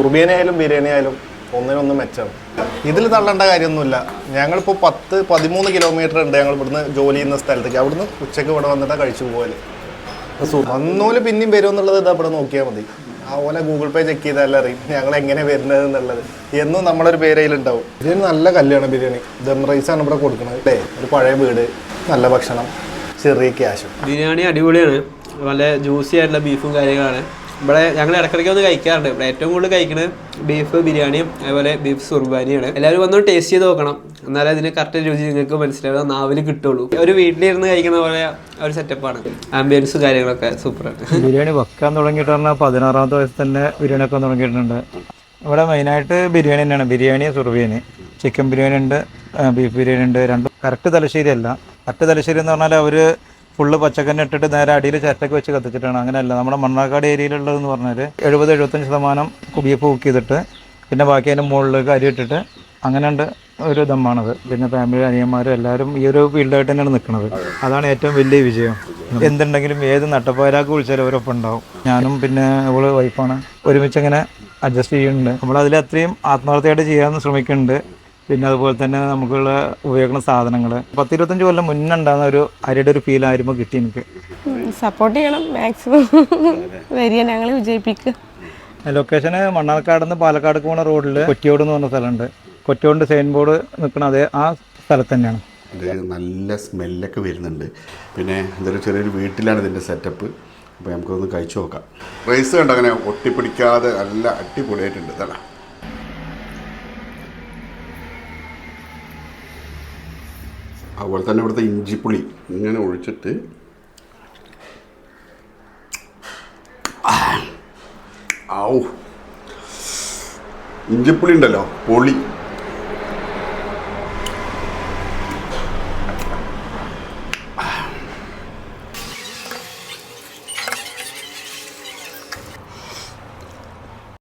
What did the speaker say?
സുർബിയനെ ആയാലും ബിരിയാണി ആയാലും ഒന്നിനൊന്നും മെച്ചമാണ്. ഇതിൽ തള്ളേണ്ട കാര്യമൊന്നുമില്ല. ഞങ്ങളിപ്പോൾ 10-13 കിലോമീറ്റർ ഉണ്ട് ഞങ്ങൾ ഇവിടുന്ന് ജോലി ചെയ്യുന്ന സ്ഥലത്തേക്ക്. അവിടുന്ന് ഉച്ചയ്ക്ക് ഇവിടെ വന്നിട്ടാണ് കഴിച്ചു പോകല്. വന്നോല് പിന്നെയും വരുമെന്നുള്ളത് ഇത് അവിടെ നോക്കിയാൽ മതി. ആ പോലെ ഗൂഗിൾ പേ ചെക്ക് ചെയ്താലും അറിയും ഞങ്ങൾ എങ്ങനെ വരുന്നത് എന്നുള്ളത്. എന്നും നമ്മളൊരു പേരയിലുണ്ടാവും. ബിരിയാണി നല്ല കല്യാണ ബിരിയാണി, ദം റൈസാണ് ഇവിടെ കൊടുക്കുന്നത് അല്ലേ. ഒരു പഴയ വീട്, നല്ല ഭക്ഷണം, ചെറിയ ക്യാഷും. ബിരിയാണി അടിപൊളിയാണ്. നല്ല ജ്യൂസി ആയിട്ടുള്ള ബീഫും കാര്യങ്ങളാണ്. ഇവിടെ ഞങ്ങൾ ഇടയ്ക്കിടയ്ക്ക് ഒന്ന് കഴിക്കാറുണ്ട്. ഇവിടെ ഏറ്റവും കൂടുതൽ കഴിക്കുന്നത് ബീഫ് ബിരിയാണിയും അതുപോലെ ബീഫ് സുർബാനിയാണ്. എല്ലാവരും വന്ന് ടേസ്റ്റ് ചെയ്ത് നോക്കണം, എന്നാലേ അതിന് കറക്റ്റ് രുചി നിങ്ങൾക്ക് മനസ്സിലാവുക, നാവിന് കിട്ടുള്ളൂ. ഒരു വീട്ടിലിരുന്ന് കഴിക്കുന്ന പോലെ ഒരു സെറ്റപ്പാണ്. ആംബിയൻസും കാര്യങ്ങളൊക്കെ സൂപ്പറാണ്. ബിരിയാണി വെക്കാൻ തുടങ്ങിയിട്ട് പറഞ്ഞാൽ 16ാമത്തെ വയസ്സിൽ തന്നെ ബിരിയാണി വെക്കാൻ തുടങ്ങിയിട്ടുണ്ട്. ഇവിടെ മെയിനായിട്ട് ബിരിയാണി തന്നെയാണ്. ബിരിയാണി, സുർബിയാനി, ചിക്കൻ ബിരിയാണി ഉണ്ട്, ബീഫ് ബിരിയാണി ഉണ്ട്. രണ്ടും കറക്റ്റ് തലശ്ശേരി അല്ല. കറക്റ്റ് തലശ്ശേരി എന്ന് പറഞ്ഞാൽ അവർ ഫുള്ള് പച്ചക്കന്നെ ഇട്ടിട്ട് നേരെ അടിയിൽ ചിരട്ടയ്ക്ക് വെച്ച് കത്തിച്ചിട്ടാണ്. അങ്ങനെയല്ല, നമ്മുടെ മണ്ണാർക്കാട് ഏരിയയിലുള്ളതെന്ന് പറഞ്ഞാൽ 70-75% ബീഫ് കുക്ക് ചെയ്തിട്ട് പിന്നെ ബാക്കി അതിൻ്റെ മുകളിലേക്ക് അരി ഇട്ടിട്ട് അങ്ങനെ ഉണ്ട് ഒരു ദമ്മാണത്. പിന്നെ ഫാമിലി അനിയന്മാരും എല്ലാവരും ഈ ഒരു ഫീൽഡായിട്ട് തന്നെയാണ് നിൽക്കുന്നത്. അതാണ് ഏറ്റവും വലിയ വിജയം. എന്തുണ്ടെങ്കിലും ഏത് നട്ടപ്പാരാക്ക് വിളിച്ചാലും അവരൊപ്പം ഉണ്ടാവും. ഞാനും പിന്നെ അവള് വൈഫാണ്, ഒരുമിച്ച് അങ്ങനെ അഡ്ജസ്റ്റ് ചെയ്യുന്നുണ്ട്. നമ്മളതിൽ അത്രയും ആത്മാർത്ഥമായിട്ട് ചെയ്യാൻ ശ്രമിക്കുന്നുണ്ട്. പിന്നെ അതുപോലെ തന്നെ നമുക്കുള്ള ഉപയോഗിക്കുന്ന സാധനങ്ങൾ 10-25 കൊല്ലം മുന്നേ ഉണ്ടാകുന്ന ഒരു അരിയുടെ ഒരു ഫീൽ ആയിരുന്നു കിട്ടി എനിക്ക്. സപ്പോർട്ട് ചെയ്യണം, മാക്സിമം വരിക, ഞങ്ങൾ വിജയിപ്പിക്കുക. ലൊക്കേഷന് മണ്ണാർക്കാട് നിന്ന് പാലക്കാട് പോകുന്ന റോഡിൽ കൊറ്റിയോട് എന്ന് പറഞ്ഞ സ്ഥലമുണ്ട്. കൊറ്റിയോട് സൈൻ ബോർഡ് നിൽക്കുന്ന അതേ ആ സ്ഥലത്ത് തന്നെയാണ്. നല്ല സ്മെല്ലൊക്കെ വരുന്നുണ്ട്. പിന്നെ ഇതൊരു ചെറിയൊരു വീട്ടിലാണ് ഇതിൻ്റെ സെറ്റപ്പ്. അപ്പോൾ നമുക്കൊന്ന് കഴിച്ചു നോക്കാം. റൈസ് കണ്ട് അങ്ങനെ ഒട്ടിപ്പിടിക്കാതെ നല്ല അടിപൊളിയായിട്ടുണ്ട്. ഇതാണ് അതുപോലെ തന്നെ ഇവിടുത്തെ ഇഞ്ചിപ്പുളി ഇങ്ങനെ ഒഴിച്ചിട്ട് ഇഞ്ചിപ്പുളി ഉണ്ടല്ലോ, പൊളി.